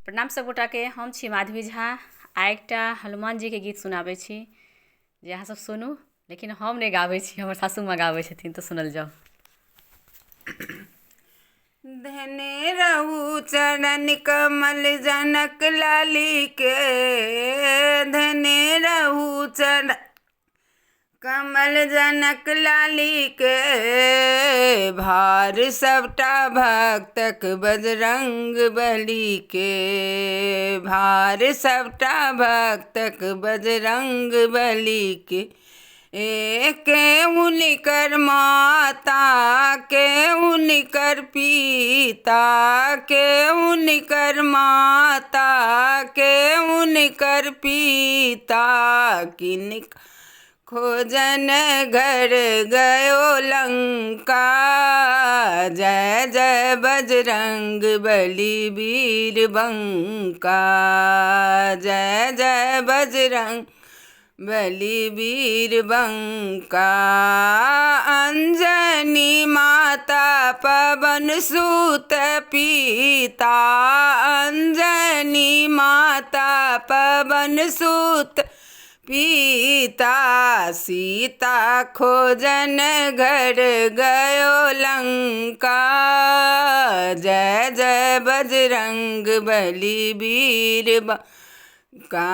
प्रणाम सब गोटा के। हम छी माधवी झा। आ एकटा हनुमान जी के गीत सुनाबै छी जे अहाँ सब सुनू, लेकिन हम नहीं गाबै छी, हमर सासू माँ गाबै छथिन, तो सुनल जाओ। धने रहू चरण कमल जनक लाली के, धने रहू चरण कमल जनक लाली के, भार सबटा भक्तक बजरंग बली के, भार सबटा भक्तक बजरंग बली के। केहू निकर माता, केहू निकर पिता, केहू निकर माता, केहू निकर पिता, किनक खोजन घर गयो लंका। जय जय बजरंग बली वीर बंका, जय जय बजरंग बली वीर बंका। अंजनी माता पवन सुत पिता, अंजनी माता पवन सुत पिता, सीता खोजन घर गयो लंका। जय जय बजरंग बली वीर बंका,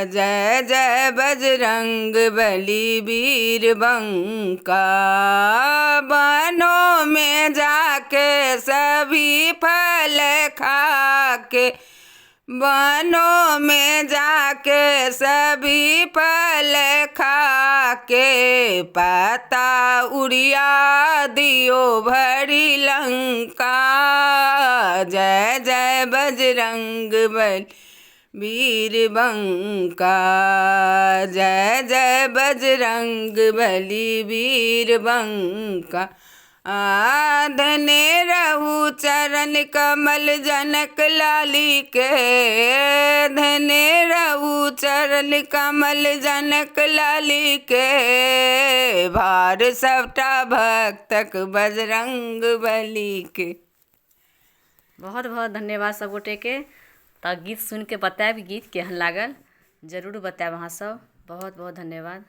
जय जय बजरंग बली वीर बंका। वनों में जाके सभी फल खाके, वनों में जाके सभी फल खाके, पता उड़िया दियो भरी लंका। जय जय बजरंग बली वीर बंका, जय जय बजरंग बली वीर बंका। धने रहू चरण कमल जनक लाली के, धने रहू चरण कमल जनक लाली के, भार सबटा भक्तक बजरंग बली के। बहुत बहुत धन्यवाद सब गोटे के। तो गीत सुन के बताएब गीत केहन लागल, जरूर बताएब अहाँ सब। बहुत बहुत धन्यवाद।